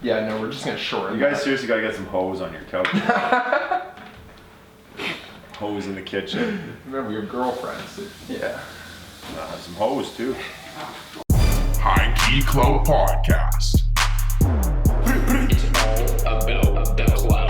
Yeah, no, we're just gonna shorten. You guys seriously gotta get some hose on your couch. Hose in the kitchen. Remember your girlfriends. Yeah. Some hose too. HighKey CLOUT Podcast. It's all about the cloud.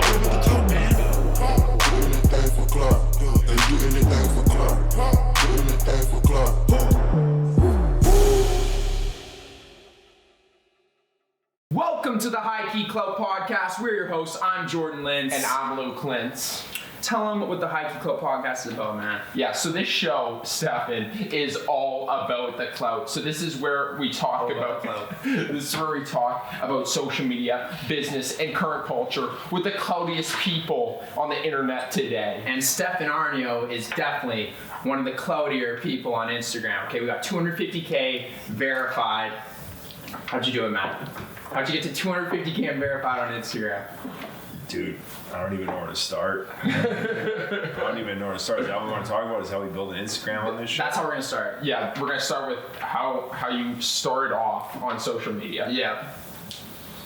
Welcome to the HighKey CLOUT Podcast. We're your hosts. I'm Jordan Lintz. And I'm Lou Klintz. Tell them what the HighKey CLOUT Podcast is about, man. Yeah, so this show, Stefan, is all about the clout. So this is where we talk about clout. This is where we talk about social media, business, and current culture with the cloutiest people on the internet today. And Stefan Arnio is definitely one of the cloutier people on Instagram. Okay, we got 250K verified. How'd you do it, man? How'd you get to 250K verified on Instagram? Dude, I don't even know where to start. Is that what we want to talk about? Is how we build an Instagram on this show? That's how we're gonna start. Yeah, we're gonna start with how you started off on social media. Yeah.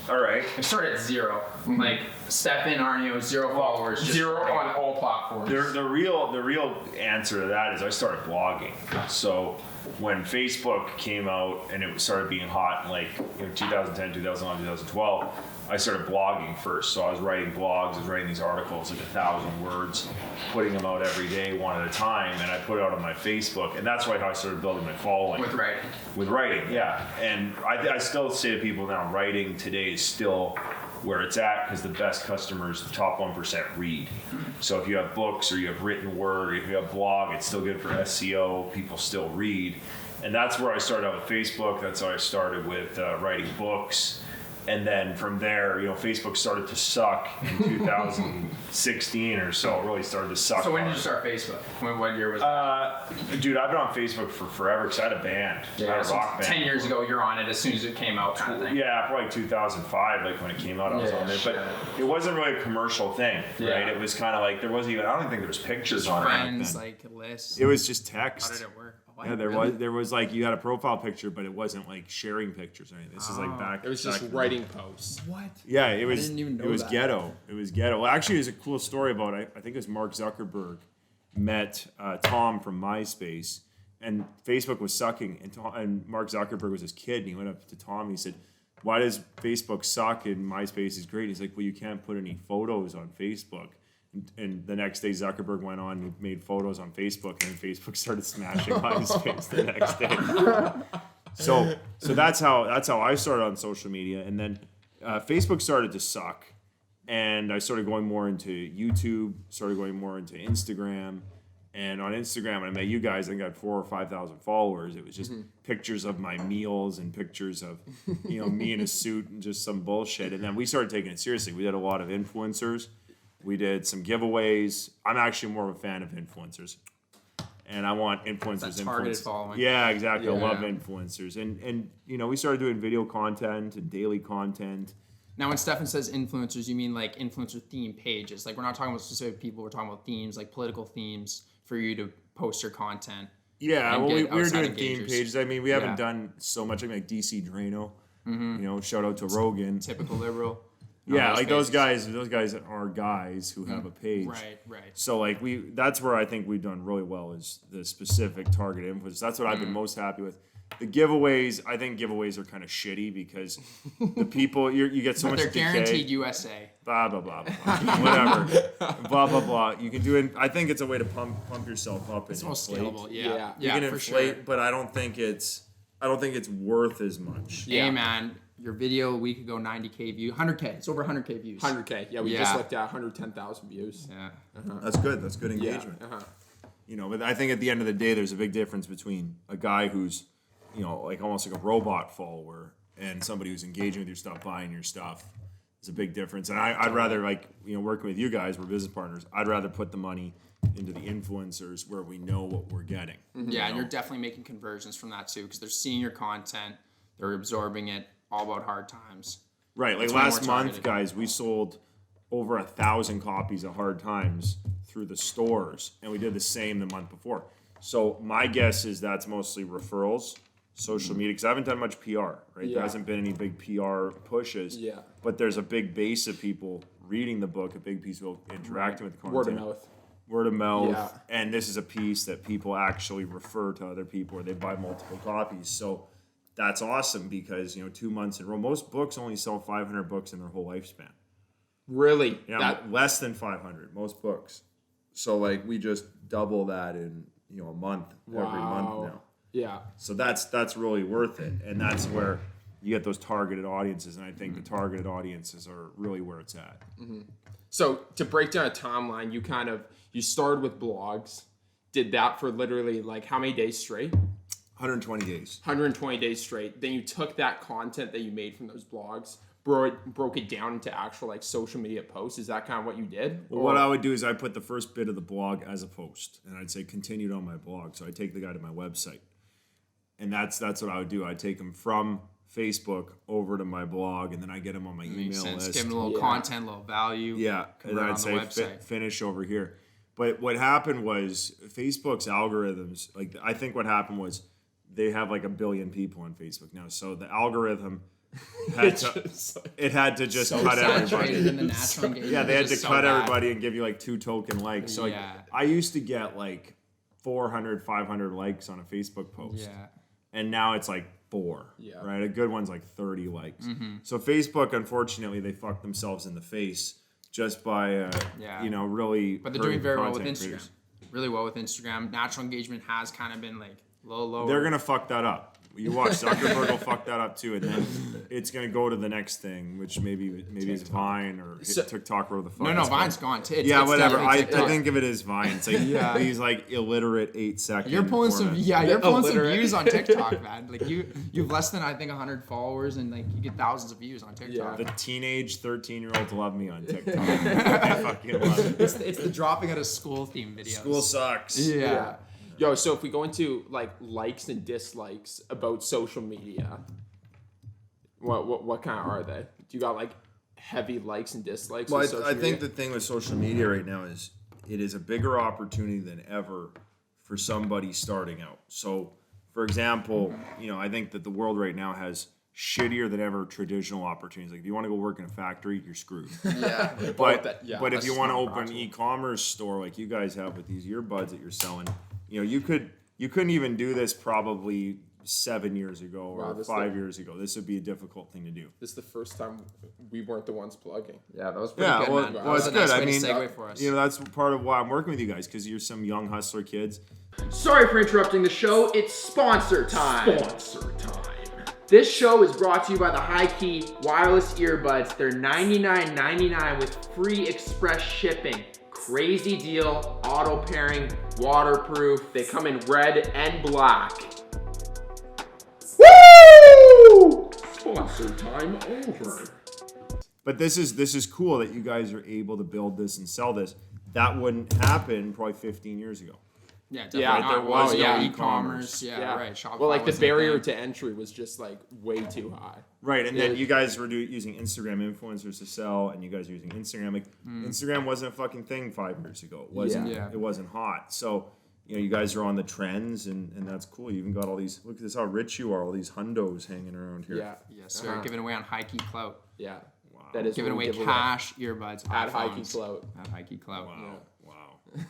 All right. I started at zero. Like Stefan Arnio, zero followers. Just Zero on all platforms. The real answer to that is I started blogging. So when Facebook came out and it started being hot in like 2010, 2011, 2012, I started blogging first. So I was writing blogs, I was writing these articles like 1,000 words, putting them out every day, one at a time, and I put it out on my Facebook, and that's how I started building my following. With writing, yeah. And I still say to people now, writing today is still where it's at because the best customers, the top 1% read. So if you have books or you have written word, or if you have blog, it's still good for SEO. People still read. And that's where I started out with Facebook. That's how I started with writing books. And then from there, Facebook started to suck in 2016 or so. It really started to suck. So when did you start Facebook? What year was that? Dude, I've been on Facebook for forever because I had a band. I had a rock band. 10 years ago, you're on it as soon as it came out, kind of thing. Yeah, probably 2005, like when it came out, I was on there. But it wasn't really a commercial thing, right? It was kind of like, there wasn't even, I don't even think there was pictures on friends, it. like lists. It was just text. How did it work? Oh, Yeah, there was like, you had a profile picture, but it wasn't like sharing pictures or anything. This is like back. It was just back writing posts. What? Yeah, it was. didn't even know it was that. ghetto. It was ghetto. Well, actually, there's a cool story about it. I think it was Mark Zuckerberg met Tom from MySpace, and Facebook was sucking, and Mark Zuckerberg was his kid, and he went up to Tom and he said, "Why does Facebook suck and MySpace is great?" He's like, "Well, you can't put any photos on Facebook." And the next day, Zuckerberg went on and made photos on Facebook, and then Facebook started smashing MySpace the next day. So that's how I started on social media, and then Facebook started to suck, and I started going more into YouTube, started going more into Instagram, and on Instagram, when I met you guys, I got 4,000 or 5,000 followers. It was just pictures of my meals and pictures of me in a suit and just some bullshit, and then we started taking it seriously. We did a lot of influencers. We did some giveaways. I'm actually more of a fan of influencers. And I want influencers. That targeted following. Yeah, exactly. Yeah. I love influencers. And we started doing video content and daily content. Now, when Stefan says influencers, you mean like influencer theme pages. Like, we're not talking about specific people. We're talking about themes, like political themes for you to post your content. Yeah, and well, we get were outside doing theme engagers. pages. I mean, we haven't done so much. I mean, like DC Drano. Shout out to Rogan. Typical liberal. Yeah, like those pages. guys are guys who have a page. Right. So like that's where I think we've done really well is the specific target influence. That's what I've been most happy with. The giveaways, I think giveaways are kind of shitty because the people you get so But much they're decay. guaranteed USA. Blah blah blah, blah. Whatever. Blah blah blah. You can do it. I think it's a way to pump yourself up. It's and most inflate. scalable. You Yeah, can for inflate, sure. but I don't think it's worth as much. Hey, man, your video a week ago, 90K views. 100K. It's over 100K views. 100K. Yeah, we just looked at 110,000 views. Yeah. That's good. That's good engagement. But I think at the end of the day, there's a big difference between a guy who's, like almost like a robot follower and somebody who's engaging with your stuff, buying your stuff. There's a big difference. And I'd rather, working with you guys, we're business partners, I'd rather put the money into the influencers where we know what we're getting. Yeah, and you're definitely making conversions from that too because they're seeing your content, they're absorbing it, all about hard times. Right, like It's way more last month, targeted. guys, we sold over 1,000 copies of Hard Times through the stores, and we did the same the month before. So my guess is that's mostly referrals social media, because I haven't done much PR, right? Yeah. There hasn't been any big PR pushes. Yeah. But there's a big base of people reading the book, a big piece of people interacting with the content. Word of mouth. Word of mouth. Yeah. And this is a piece that people actually refer to other people, or they buy multiple copies. So that's awesome because, 2 months in a row, most books only sell 500 books in their whole lifespan. Really? Yeah, less than 500, most books. So like we just double that in, a month, every month now. Yeah. So that's really worth it. And that's where you get those targeted audiences. And I think the targeted audiences are really where it's at. So to break down a timeline, you started with blogs, did that for literally like how many days straight? 120 days. 120 days straight. Then you took that content that you made from those blogs, broke it down into actual like social media posts. Is that kind of what you did? Well, what I would do is I put the first bit of the blog as a post, and I'd say continued on my blog. So I take the guy to my website, and that's what I would do. I take him from Facebook over to my blog, and then I get him on my Makes email sense. list. Give them a little content, a little value. Yeah, and then I'd say finish over here. But what happened was Facebook's algorithms. Like I think what happened was they have like 1 billion people on Facebook now, so the algorithm had to just cut everybody. In the natural engagement. Yeah, they had to is so cut bad. everybody and give you like 2 token likes. So like, I used to get like 400, 500 likes on a Facebook post. Yeah. And now it's like 4. Yeah. Right? A good one's like 30 likes. So Facebook, unfortunately, they fucked themselves in the face just by, really. But they're doing very well with Instagram. Really well with Instagram. Natural engagement has kind of been like low. They're going to fuck that up. You watch Zuckerberg will fuck that up too, and then it's gonna go to the next thing, which maybe is Vine or TikTok or the fuck. No, Vine's gone. It's whatever. I TikTok. think of it as Vine. It's like these like illiterate 8 second. You're pulling some illiterate. views on TikTok, man. Like you've less than I think 100 followers, and like you get thousands of views on TikTok. The teenage 13-year-olds love me on TikTok. I fucking love it. It's the dropping out of school theme videos. School sucks. Yeah. Yo, so if we go into like likes and dislikes about social media, what kind of are they? Do you got like heavy likes and dislikes? Well, with social I think media? the thing with social media right now is it is a bigger opportunity than ever for somebody starting out. So, for example, I think that the world right now has shittier than ever traditional opportunities. Like if you want to go work in a factory, you're screwed. Yeah. But if you want to open an e-commerce store like you guys have with these earbuds that you're selling, you couldn't even do this probably 7 years ago or 5 years ago. This would be a difficult thing to do. This is the first time we weren't the ones plugging. Yeah, that was pretty good, man. Well, it's That good. was a nice I way mean, to segue for us. that's part of why I'm working with you guys, because you're some young hustler kids. Sorry for interrupting the show. It's sponsor time. This show is brought to you by the HighKey wireless earbuds. They're $99.99 with free express shipping. Crazy deal, auto pairing, waterproof. They come in red and black. Woo! Sponsor time over. But this is cool that you guys are able to build this and sell this. That wouldn't happen probably 15 years ago. Yeah, definitely. Yeah, not. there was Well, no e-commerce. Yeah, right. Shopify Well, like the wasn't a barrier thing. to entry was just like way too high. Right, and then you guys were using Instagram influencers to sell, and you guys are using Instagram. Like Instagram wasn't a fucking thing 5 years ago. It wasn't. Yeah. It wasn't hot. So you guys are on the trends, and that's cool. You even got all these. Look at this, how rich you are. All these hundos hanging around here. Yeah. Yes, sir. Giving away on HighKey CLOUT. Yeah. Wow. That is Giving what we away give cash, earbuds, at iPhones. HighKey CLOUT. At HighKey CLOUT. Wow.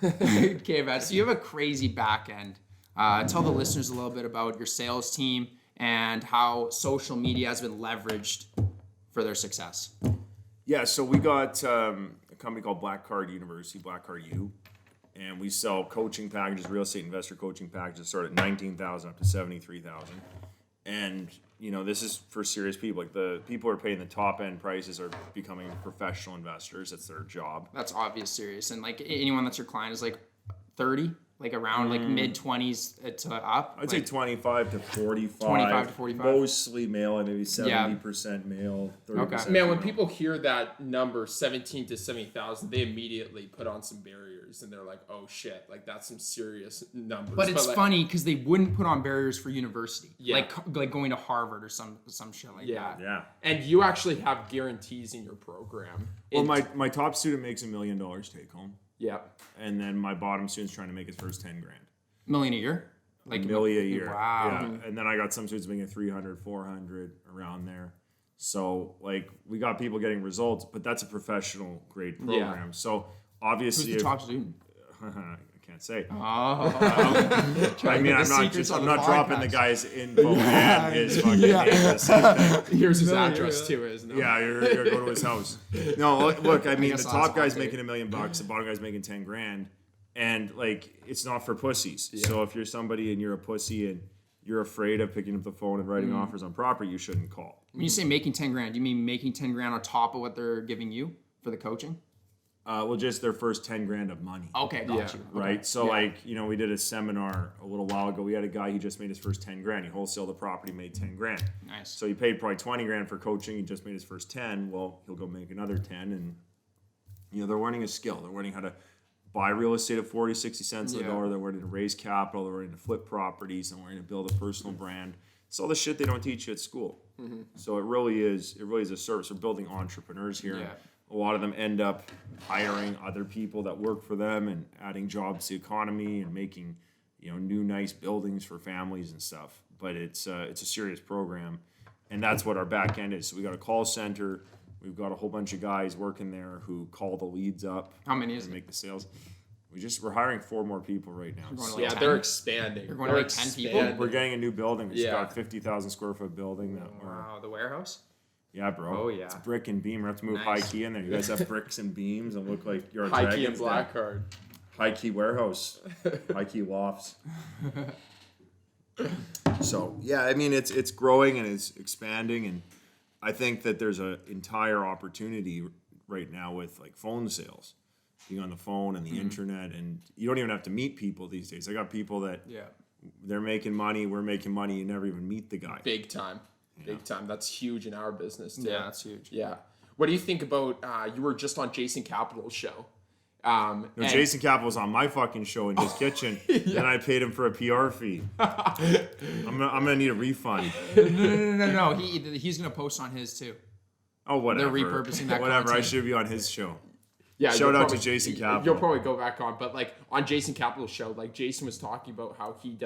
Okay, man. So you have a crazy back end. Tell the listeners a little bit about your sales team and how social media has been leveraged for their success. Yeah, so we got a company called Black Card University, Black Card U, and we sell coaching packages, real estate investor coaching packages, start at $19,000 up to $73,000. And this is for serious people. Like the people who are paying the top end prices are becoming professional investors. That's their job. That's obvious serious. And like anyone that's your client is like 30, like around like mid 20s to up. I'd say 25 to 45. 25 to 45. Mostly male, and maybe 70% male, 30% Okay. Man, when female. people hear that number, 17 to 70,000, they immediately put on some barriers and they're like, oh shit, like that's some serious numbers. But it's like, funny because they wouldn't put on barriers for university, Yeah. like going to Harvard or some shit like Yeah. that. Yeah. And you actually have guarantees in your program. Well, my top student makes $1 million take home. Yeah. And then my bottom student's trying to make his first 10 grand. $1 million a year. Like $1 million a year. Wow. Yeah. And then I got some students making 300, 400 around there. So like we got people getting results, but that's a professional grade program. So obviously, Who's the top student? I can't say. Oh. I mean, I'm not dropping the guy's info and his fucking name. The same thing. Here's his address too, isn't it? Yeah, you're going to his house. No, look, I mean, the guess top I'll guy's take making $1 million, the bottom guy's making 10 grand, and like, it's not for pussies. Yeah. So if you're somebody and you're a pussy and you're afraid of picking up the phone and writing offers on property, you shouldn't call. When you say making 10 grand, do you mean making 10 grand on top of what they're giving you for the coaching? Well, just their first 10 grand of money. Okay, got Yeah. you. Okay. Right. So like, we did a seminar a little while ago. We had a guy, he just made his first 10 grand. He wholesaled the property, made 10 grand. Nice. So he paid probably 20 grand for coaching. He just made his first 10. Well, he'll go make another 10. And, they're learning a skill. They're learning how to buy real estate at 40, 60 cents a dollar. They're learning to raise capital. They're learning to flip properties. And learning to build a personal brand. It's all the shit they don't teach you at school. So it really is a service. We're building entrepreneurs here. Yeah. A lot of them end up hiring other people that work for them and adding jobs to the economy and making, new nice buildings for families and stuff. But it's a serious program, and that's what our back end is. So we got a call center. We've got a whole bunch of guys working there who call the leads up. How many is and it? make the sales. We're hiring 4 more people right now. going to So like Yeah, 10? they're expanding. You're going to like 10 people? we're getting a new building. We just Yeah. got a 50,000 square foot building that we're. Wow, the warehouse? Yeah, bro. Oh, yeah. It's brick and beam. We have to move Nice. HighKey in there. You guys have bricks and beams and look like you're a HighKey and Dragons Den. Black Card. HighKey warehouse, HighKey lofts. So yeah, I mean it's growing and it's expanding, and I think that there's an entire opportunity right now with like phone sales, being on the phone and the internet, and you don't even have to meet people these days. I got people that they're making money, we're making money, you never even meet the guy. Big time. Big time. That's huge in our business too. Yeah, that's huge. Yeah. What do you think about? You were just on Jason Capital's show. No, Jason Capital was on my fucking show in his kitchen, and I paid him for a PR fee. I'm gonna need a refund. No. He's gonna post on his too. Oh, whatever. They're repurposing that Whatever. I content. should be on his show. Yeah, Shout you'll out to probably- Jason Capital. You'll probably go back on, but like on Jason Capital's show, like Jason was talking about how he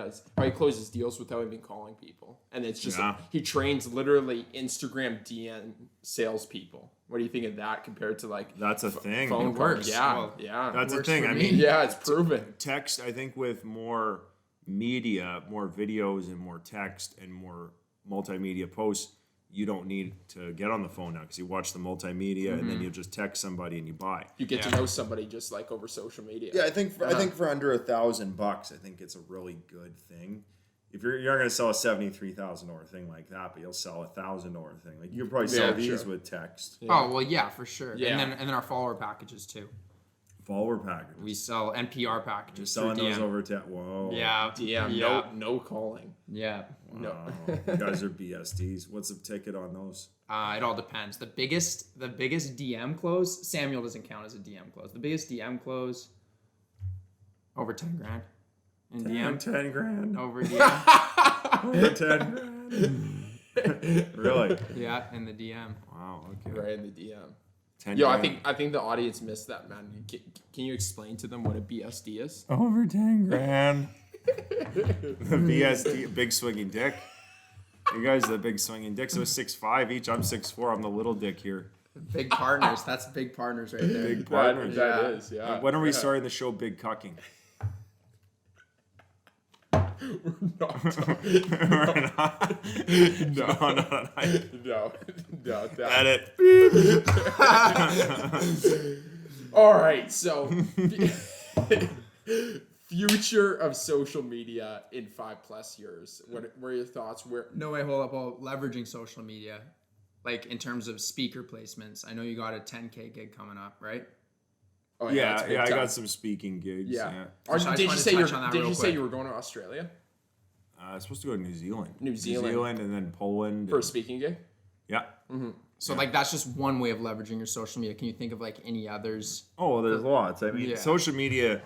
closes deals without even calling people, and it's just Yeah. he trains literally Instagram DM salespeople. What do you think of that compared to like That's a thing. phone It calls? works. Yeah, Well, yeah, That's the works thing. for I me. mean, yeah, it's proven. text, I think with more media, more videos and more text and more multimedia posts, you don't need to get on the phone now because you watch the multimedia and then you just text somebody and you buy. You get to know somebody just like over social media. Yeah, I think for under $1,000, I think it's a really good thing. If you're not going to sell a $73,000 thing like that, but you'll sell a $1,000 thing. Like you can probably sell Yeah, these sure. with text. Oh well, yeah, for sure. Yeah. And then our follower packages too. Follower packages. We sell NPR packages. You're selling through those DM. over to whoa. Yeah. DM, Yeah. no calling. Yeah. Wow. You guys are BSDs. What's the ticket on those? It all depends. The biggest DM close, Samuel doesn't count as a DM close. The biggest DM close, over 10 grand. In DM, 10 grand. over DM. Over 10 grand. Really? Yeah, in the DM. Wow. Okay. Right in the DM. 10 Yo, grand. I think the audience missed that, man. Can you explain to them what a BSD is? Over 10 grand. The BSD, big swinging dick. You guys are the big swinging dicks. So 6'5" each. I'm 6'4". I'm the little dick here. Big partners. That's big partners right there. Big partners. That is, yeah. When are we starting the show Big Cucking? We're not. No. No. Edit. All right, so future of social media in 5+ years. What are your thoughts? No way, hold up. Well, leveraging social media, like in terms of speaker placements. I know you got a 10K gig coming up, right? Oh, Yeah, that's big I time. got some speaking gigs. Yeah. So I just Did you wanted to say touch on that Did real you say quick. you were going to Australia I'm supposed to go to New Zealand. New Zealand. and then Poland. for a speaking gig? Yeah. So like that's just one way of leveraging your social media. Can you think of like any others? Oh, well, there's lots. I mean, Yeah. social media,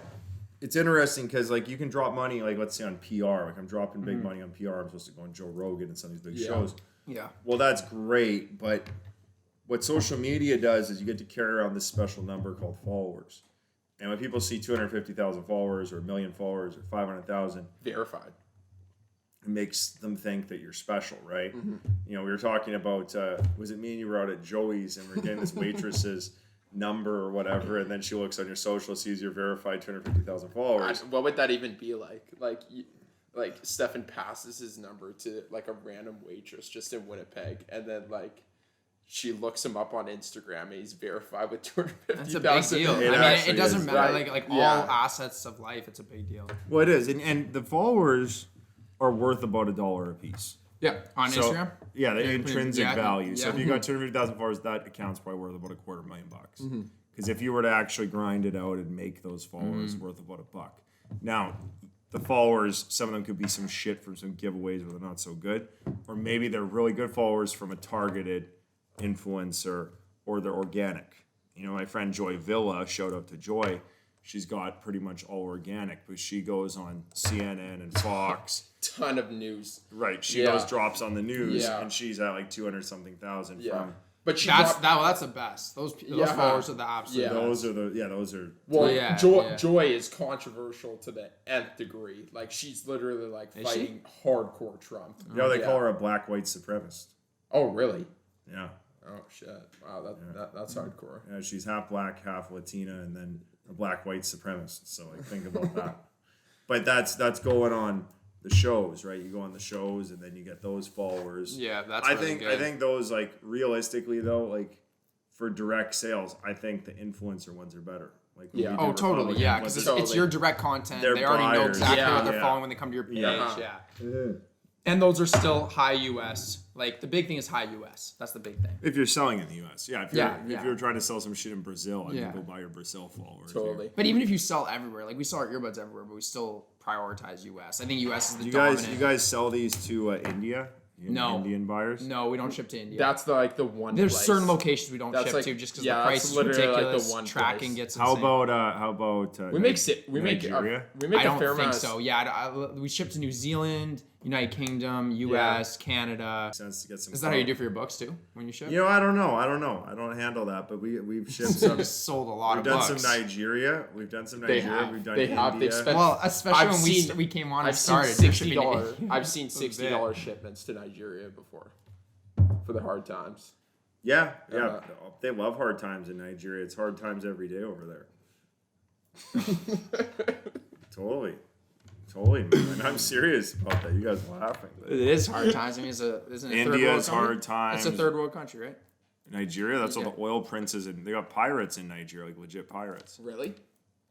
it's interesting because, like, you can drop money, like, let's say on PR. Like, I'm dropping big money on PR. I'm supposed to go on Joe Rogan and some of these big shows. Yeah. Well, that's great, but what social media does is you get to carry around this special number called followers. And when people see 250,000 followers or 1 million followers or 500,000, Verified. it makes them think that you're special, right? You know, we were talking about, was it me and you were out at Joey's and we're getting this waitress's number or whatever, and then she looks on your social, sees your verified 250,000 followers. What would that even be like? Like Stefan passes his number to like a random waitress just in Winnipeg, and then like she looks him up on Instagram and he's verified with 250,000. That's a big deal. It I mean, actually it doesn't is. matter. Right. Like Yeah. all assets of life, it's a big deal. Well, it is, and the followers are worth about $1 a piece. Yeah, on So, Instagram. yeah, the Yeah, intrinsic yeah, value. So yeah. if you got 250,000 followers, that account's probably worth about $250,000. Because if you were to actually grind it out and make those followers worth about $1. Now, the followers, some of them could be some shit from some giveaways where they're not so good, or maybe they're really good followers from a targeted influencer, or they're organic. You know, my friend Joy Villa, shout out to Joy. She's got pretty much all organic, but she goes on CNN and Fox. Ton of news. Right, she Yeah. goes drops on the news, Yeah. and she's at like 200 something thousand Yeah. from. But she That's dropped- that's the best. Those Yeah. followers are the absolute. Yeah. best. Those are. Well, Yeah, Joy, yeah. Joy is controversial to the nth degree. Like she's literally like Is fighting hardcore Trump. You know, they Yeah. call her a black white supremacist. Oh really? Yeah. Oh shit! Wow, that's hardcore. Yeah, she's half black, half Latina, and then a black white supremacist. So like, think about that. But that's going on the shows, right? You go on the shows, and then you get those followers. Yeah, that's. I really think good. I think those, like, realistically though, like for direct sales, I think the influencer ones are better. Like when Yeah. we do Oh, totally. Republican Yeah, because it's Totally. your direct content. They're They already know buyers. exactly Yeah. what they're Yeah. following when they come to your page. Yeah. Yeah. And those are still high US. Like the big thing is high US. That's the big thing. If you're selling in the U.S., yeah. If you're, Yeah, yeah. if you're trying to sell some shit in Brazil, I Yeah. can go buy your Brazil followers. Totally. But even if you sell everywhere, like we sell our earbuds everywhere, but we still prioritize US. I think US is the You dominant. guys sell these to India? No. Indian buyers? No, we don't ship to India. That's the one. There's place. certain locations we don't That's ship like- to just because yeah, the that's price is literally like the ridiculous. one Tracking place. gets How insane. about We make Nigeria? we make I a don't fair think amount. so. Yeah, we ship to New Zealand, United Kingdom, US, Canada. sense to get some? Is that how you do for your books too when you ship? You know, I don't know. I don't handle that, but we've shipped some. We've sold a lot We've of done books. some Nigeria. We've done some They Nigeria. have. We've done They India. have. They've spent. Well, especially I've when seen- we came on and I've seen started. they're shipping to $60. India. I've seen That's $60 shipments to Nigeria before, for the hard times. Yeah. Uh, They love hard times in Nigeria. It's hard times every day over there. Totally, man. I'm serious about that. You guys laughing? It is hard times. I mean, isn't it a third India's world country? hard times. It's a third world country, right? Nigeria. That's all Yeah. the oil princes, and they got pirates in Nigeria, like legit pirates. Really?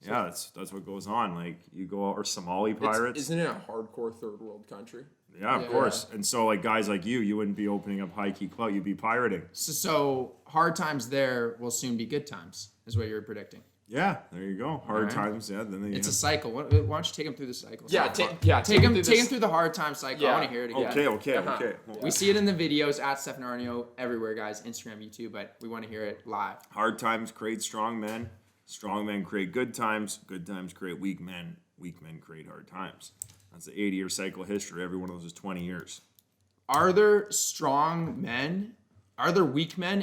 Yeah, that's what goes on. Like you go out, or Somali pirates. Isn't it a hardcore third world country? Yeah, of course. And so, like, guys like you wouldn't be opening up HighKey CLOUT. You'd be pirating. So hard times there will soon be good times, is what you're predicting. Yeah, there you go. Hard right. times. Yeah, then It's a cycle. Why don't you take them through the cycle? Yeah, Take take them through through the hard time cycle. I Yeah. want to hear it again. Okay. Uh-huh. We see it in the videos at Stefan Arnio everywhere, guys. Instagram, YouTube, but we want to hear it live. Hard times create strong men. Strong men create good times. Good times create weak men. Weak men create hard times. That's the 80-year cycle of history. Every one of those is 20 years. Are there strong men? Are there weak men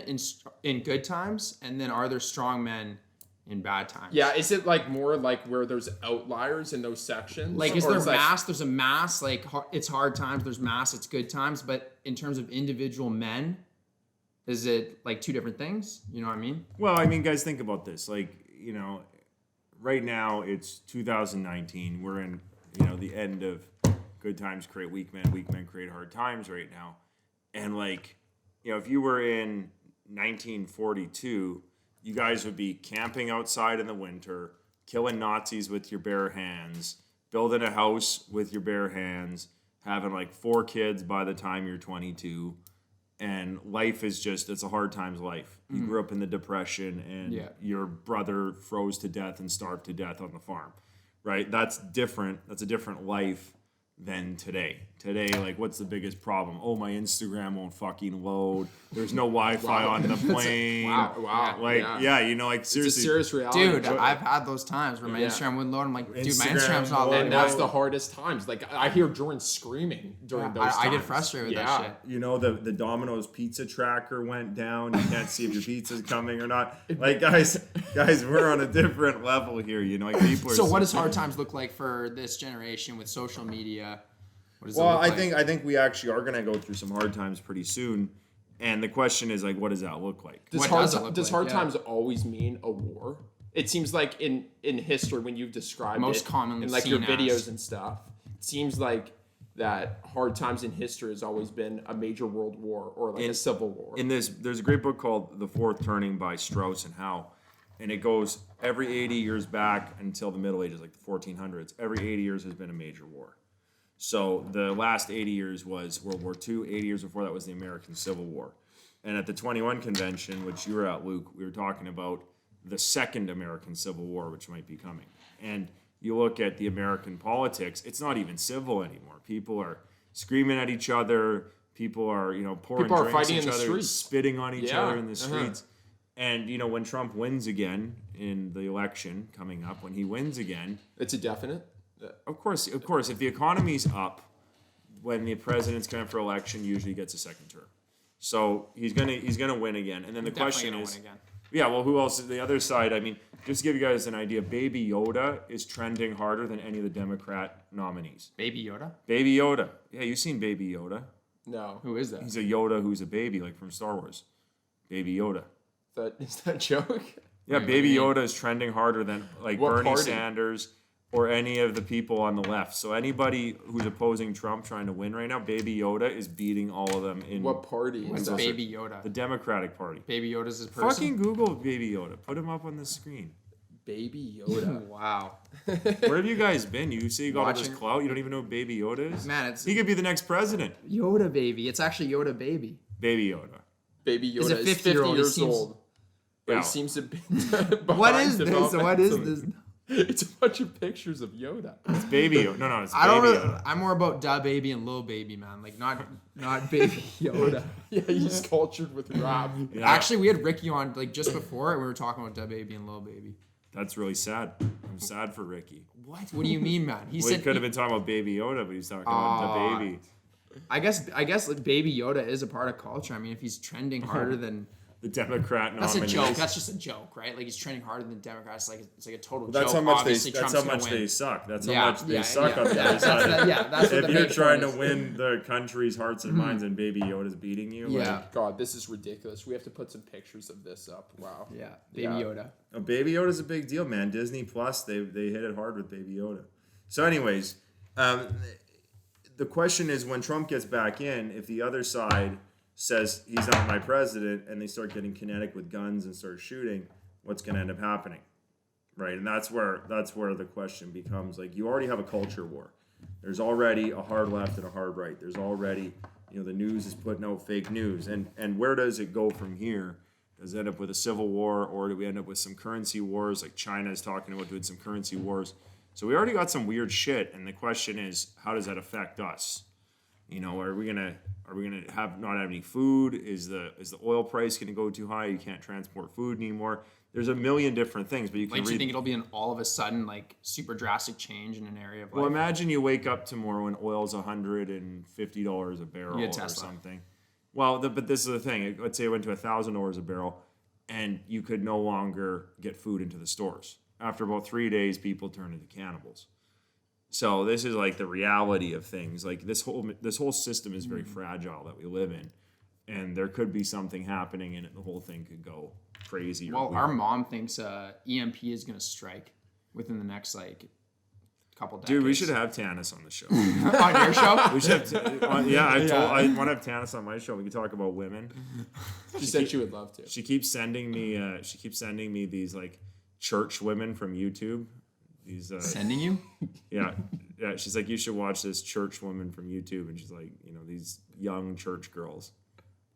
in good times? And then are there strong men in bad times? Yeah, is it like more like where there's outliers in those sections? Like, is Or there it's like- mass? There's a mass, like, it's hard times. There's mass, it's good times. But in terms of individual men, is it like two different things? You know what I mean? Well, I mean, guys, think about this. Like, you know, right now it's 2019. We're in, the end of good times create weak men create hard times right now. And like, if you were in 1942, you guys would be camping outside in the winter, killing Nazis with your bare hands, building a house with your bare hands, having like 4 kids by the time you're 22. And life is just, it's a hard times life. You grew up in the Depression and your brother froze to death and starved to death on the farm, right? That's different. That's a different life than today. Today, like, what's the biggest problem? Oh, my Instagram won't fucking load. There's no Wi-Fi on the plane. Wow. Like, yeah. like, It's a seriously. serious reality. Dude, I've had those times where my Yeah. Instagram wouldn't load. I'm like, dude, my Instagram Instagram's not won't loading. And that's load. the hardest times. Like I hear Jordan screaming during those times. I get frustrated with that shit. The Domino's pizza tracker went down. You can't see if your pizza's coming or not. Like, guys, we're on a different level here. Like, people are So what does hard times look like for this generation with social media? What does it Well, look like? I think we actually are going to go through some hard times pretty soon, and the question is like, what does that look like? Does What hard, does it look does like? hard Yeah. times always mean a war? It seems like in history when you've described Most it commonly in like your seen videos as. and stuff, it seems like that hard times in history has always been a major world war or like a civil war. In this, there's a great book called The Fourth Turning by Strauss and Howe, and it goes every 80 years back until the Middle Ages, like the 1400s. Every 80 years has been a major war. So the last 80 years was World War II. 80 years before that was the American Civil War. And at the 21 convention, which you were at, Luke, we were talking about the second American Civil War, which might be coming. And you look at the American politics, it's not even civil anymore. People are screaming at each other. People are, pouring People are drinks fighting at each in the other, streets. spitting on each Yeah, other in the streets. And, when Trump wins again in the election coming up, when he wins again, It's a definite. of course, if the economy's up, when the president's coming for election, usually gets a second term. So he's gonna win again. And then the question Definitely is, gonna win again. yeah, well, who else? The other side. I mean, just to give you guys an idea, Baby Yoda is trending harder than any of the Democrat nominees. Baby Yoda? Baby Yoda. Yeah, you've seen Baby Yoda. No. Who is that? He's a Yoda who's a baby, like from Star Wars. Baby Yoda. Is that a joke? Yeah, Baby Yoda is trending harder than like What Bernie party? Sanders or any of the people on the left. So anybody who's opposing Trump trying to win right now, Baby Yoda is beating all of them in What party is What's that? Baby Yoda? the Democratic Party. Baby Yoda's his person? Fucking Google Baby Yoda. Put him up on the screen. Baby Yoda. Wow. Where have you guys been? You say you got all this Watching- clout. You don't even know who Baby Yoda is? Man, it's He could be the next president. Yoda baby. It's actually Yoda baby. Baby Yoda. Baby Yoda He's a is 50 50-year-old. He years seems- old. But Yeah. he seems to be What is this? What is this? It's a bunch of pictures of Yoda. It's Baby Yoda. No, it's Baby I don't know. Yoda. I'm more about Da Baby and Lil Baby, man. Like not Baby Yoda. Yeah, he's cultured with rap. Yeah, Actually, we had Ricky on like just before, and we were talking about Da Baby and Lil Baby. that's really sad. I'm sad for Ricky. What? What do you mean, man? He Well, he said could have been talking about Baby Yoda, but he's talking about the baby. I guess like, Baby Yoda is a part of culture. I mean, if he's trending harder than The Democrat that's a nominees. joke. That's just a joke, right? Like he's trending harder than Democrats. It's like a total That's joke. how much Obviously, they. That's Trump's how much gonna win. they suck. That's Yeah, how much they yeah, suck yeah, on the yeah, other that's side. that's what If the you're main trying to point is. win the country's hearts and minds, and Baby Yoda's beating you, Yeah. like, God, this is ridiculous. We have to put some pictures of this up. Wow. Yeah, Baby Yeah. Yoda. oh, Baby Yoda's a big deal, man. Disney Plus, they hit it hard with Baby Yoda. So, anyways, the question is, when Trump gets back in, if the other side says he's not my president, and they start getting kinetic with guns and start shooting, what's going to end up happening, right? And that's where the question becomes like, you already have a culture war. There's already a hard left and a hard right. There's already, the news is putting out fake news, and where does it go from here? Does it end up with a civil war, or do we end up with some currency wars? Like China is talking about doing some currency wars. So we already got some weird shit, and the question is, how does that affect us? Are we gonna not have any food? Is the oil price gonna go too high? You can't transport food anymore. There's a million different things, but you can Like, do you read. think it'll be an all of a sudden like super drastic change in an area of Well, life? imagine you wake up tomorrow and oil's $150 a barrel You or get Tesla. something. Well, but this is the thing. Let's say it went to $1,000 a barrel, and you could no longer get food into the stores. After about 3 days, people turn into cannibals. So this is like the reality of things. Like this whole system is very fragile that we live in, and there could be something happening, and the whole thing could go crazy. Well, our mom thinks EMP is gonna strike within the next like couple decades. Dude, we should have Tanis on the show. on your show. We should have. I want to have Tanis on my show. We can talk about women. She said she would love to. She keeps sending me these like church women from YouTube. These Sending you? yeah. She's like, you should watch this church woman from YouTube, and she's like, these young church girls.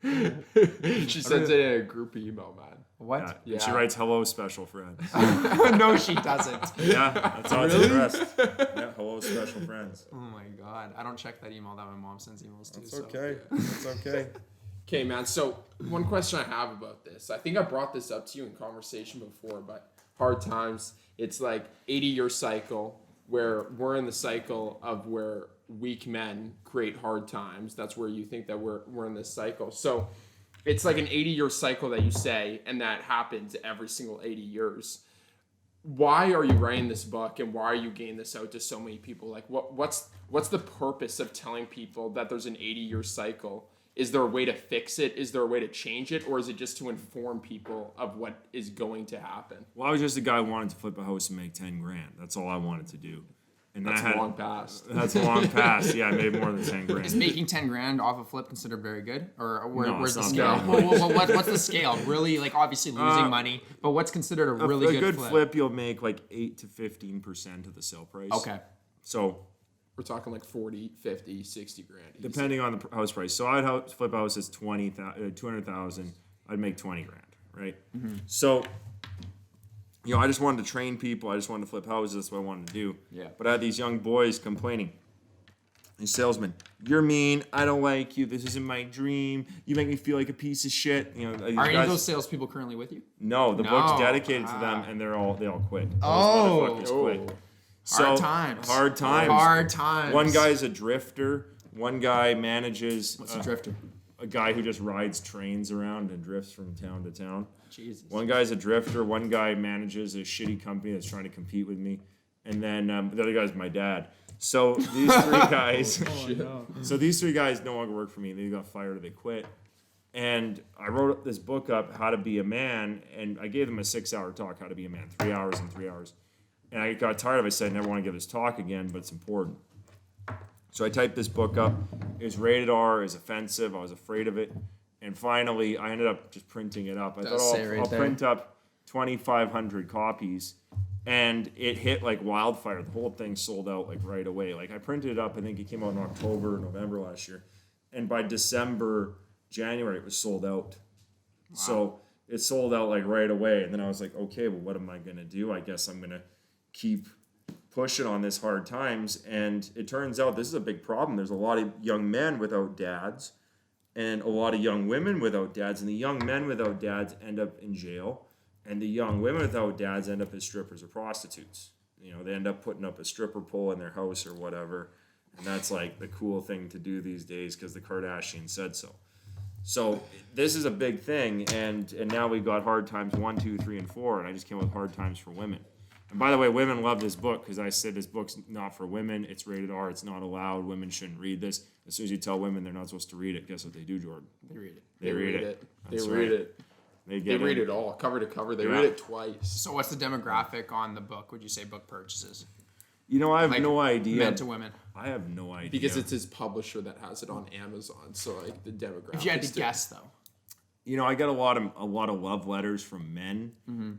She sends it in a group email, man. What? Yeah. And she Yeah. writes, "Hello, special friends." No, she doesn't. Yeah, that's how it's addressed. Yeah, hello, special friends. Oh my god, I don't check that email that my mom sends emails to. It's so. okay. It's okay. Okay, man. So one question I have about this, I think I brought this up to you in conversation before, but hard times. It's like 80-year cycle where we're in the cycle of where weak men create hard times. That's where you think that we're in this cycle. So it's like an 80-year cycle that you say, and that happens every single 80 years. why are you writing this book and why are you getting this out to so many people? Like, what's the purpose of telling people that there's an 80-year cycle? Is there a way to fix it? Is there a way to change it? Or is it just to inform people of what is going to happen? Well, I was just a guy who wanted to flip a house and make 10 grand. That's all I wanted to do. And That's long past. That's a long past. Yeah, I made more than 10 grand. Is making 10 grand off a flip considered very good, or where's the it's scale? not very What's the scale? Really, like obviously losing money, but what's considered a really good flip? flip, you'll make like 8 to 15% of the sale price. Okay. So We're talking like 40, 50, 60 grand. easy. depending on the house price. So I'd flip a house as 200,000. I'd make 20 grand, right? Mm-hmm. So, you know, I just wanted to train people. I just wanted to flip houses. That's what I wanted to do. Yeah. But I had these young boys complaining. These salesmen, you're mean. I don't like you. This isn't my dream. You make me feel like a piece of shit. You know, these Are any guys, of those salespeople currently with you? No, the No. book's dedicated to them, and they all quit. Oh. Those motherfuckers quit. So, Hard times. Hard times. Hard times. One guy's a drifter. One guy manages. What's a drifter? A guy who just rides trains around and drifts from town to town. Jesus. One guy's a drifter. One guy manages a shitty company that's trying to compete with me, and then the other guy's my dad. So these three guys. So these three guys no longer work for me. They got fired or they quit. And I wrote this book up, How to Be a Man, and I gave them a 6-hour talk, How to Be a Man, 3 hours and 3 hours. And I got tired of it. I said, I never want to give this talk again, but it's important. So I typed this book up. It was rated R. It was offensive. I was afraid of it. And finally, I ended up just printing it up. I Does thought, say right I'll there. print up 2,500 copies. And it hit like wildfire. The whole thing sold out like right away. Like I printed it up. I think it came out in October, November last year. And by December, January, it was sold out. Wow. So it sold out like right away. And then I was like, okay, well, what am I going to do? I guess I'm going to keep pushing on this hard times. And it turns out this is a big problem. There's a lot of young men without dads and a lot of young women without dads. And the young men without dads end up in jail. And the young women without dads end up as strippers or prostitutes. You know, they end up putting up a stripper pole in their house or whatever. And that's like the cool thing to do these days because the Kardashians said so. So this is a big thing. And now we've got Hard Times 1, 2, 3, and 4. And I just came up with Hard Times for Women. And by the way, women love this book because I said this book's not for women. It's rated R. It's not allowed. Women shouldn't read this. As soon as you tell women they're not supposed to read it, guess what they do, Jordan? They read it. They read it. They That's read right. it. They They read it all, cover to cover. They read it twice. So what's the demographic on the book? Would you say book purchases? You know, I have Like, no idea. Men to women. I have no idea. Because it's his publisher that has it on Amazon. So like the demographic. If you had to guess though. You know, I get a lot of love letters from men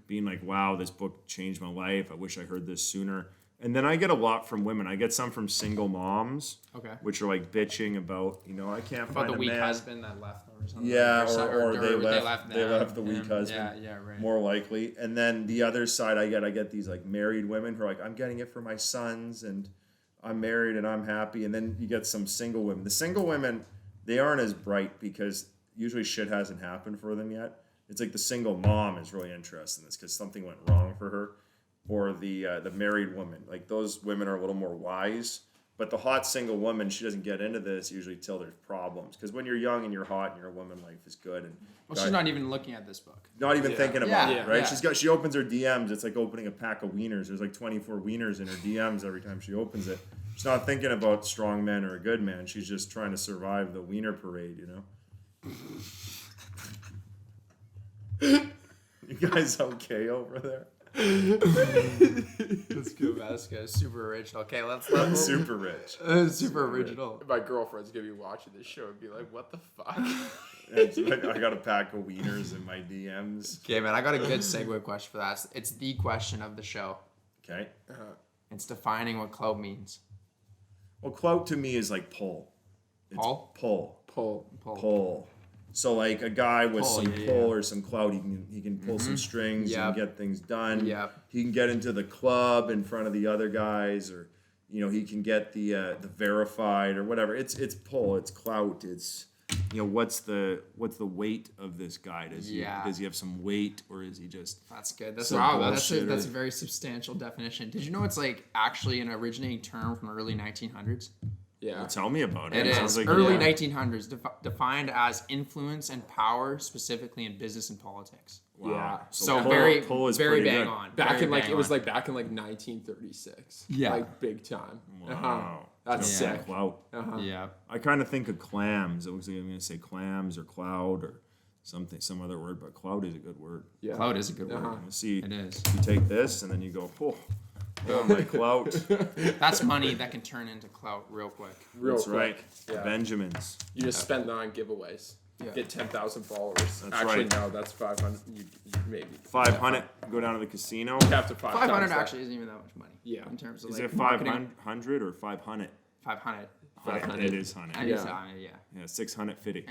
being like, wow, this book changed my life. I wish I heard this sooner. And then I get a lot from women. I get some from single moms, Okay. which are like bitching about, you know, I can't About find the a weak man. husband that left them or something. Yeah, Or or they them. left the weak husband. Yeah, right. More likely. And then the other side I get these like married women who are like, I'm getting it for my sons and I'm married and I'm happy. And then you get some single women. The single women, they aren't as bright because usually shit hasn't happened for them yet. It's like the single mom is really interested in this because something went wrong for her. Or the married woman. Like those women are a little more wise. But the hot single woman, she doesn't get into this usually till there's problems. Because when you're young and you're hot and you're a woman, life is good. And Well, she's not even looking at this book. not even thinking about Yeah, it, right? yeah. She opens her DMs. It's like opening a pack of wieners. There's like 24 wieners in her DMs every time she opens it. She's not thinking about strong men or a good man. She's just trying to survive the wiener parade, you know? You guys okay over there? That's good. That's good. Super original. Okay, let's Super rich. super original. My girlfriend's gonna be watching this show and be like, "What the fuck?" I got a pack of wieners in my DMs. Okay, man, I got a good segue question for that. It's the question of the show. Okay. It's defining what clout means. Well, clout to me is like pull. It's Pull? Pull. So like a guy with Pull, some yeah, pull yeah. or some clout, he can pull some strings Yep. and get things done. Yep. He can get into the club in front of the other guys, or you know he can get the verified or whatever. It's pull. It's clout. It's you know what's the weight of this guy? Does he have some weight or is he just? That's good. That's Some that's bullshit, a or- very substantial definition. Did you know it's like actually an originating term from the early 1900s? Yeah. Well, tell me about it. It Sounds is like early yeah. 1900s, defined as influence and power, specifically in business and politics. Wow. Yeah. So pull- very, pull is very pretty bang good. on. Back Very in like bang it was on. like back in like 1936. Yeah. Like big time. Wow. That's Yeah. sick. Clout. Yeah. I kind of think of clams. It looks like I'm going to say clams or cloud or something, some other word, but cloud is a good word. Yeah. Cloud is a good word. You see, It is. you take this and then you go, oh my clout. That's money that can turn into clout real quick. Real That's quick. right. Yeah. Benjamins. You just spend that on giveaways. Yeah. Get 10,000 followers. That's Actually, right. no, that's 500. You maybe 500. Go down to the casino. You have to 500 actually isn't even that much money. Yeah. In terms of Is like it marketing. 500 or 500? 500. 500. It is 100. I Yeah. guess, yeah. Yeah, 650.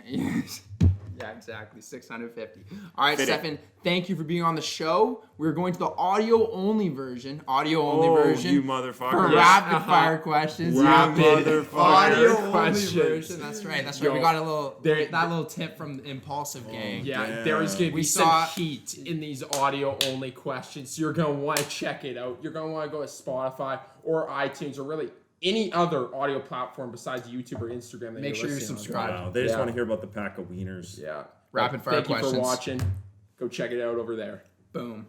Yeah, exactly. 650. All right, Fit it. Stefan, thank you for being on the show. We're going to the audio-only version. Oh, version. you For motherfucker. rapid fire questions. Rapid Yeah. fire Audio-only questions. version. That's right. That's right. Yo, We got a little there- that little tip from the Impulsive Gang. Yeah, Damn. there is going to We be saw- some heat in these audio only questions. So you're going to want to check it out. You're going to want to go to Spotify or iTunes or really any other audio platform besides YouTube or Instagram. That Make sure you're listening on. subscribed. Wow, they just Yeah. want to hear about the pack of wieners. Yeah. Rapid fire Thank questions. you for watching. Go check it out over there. Boom.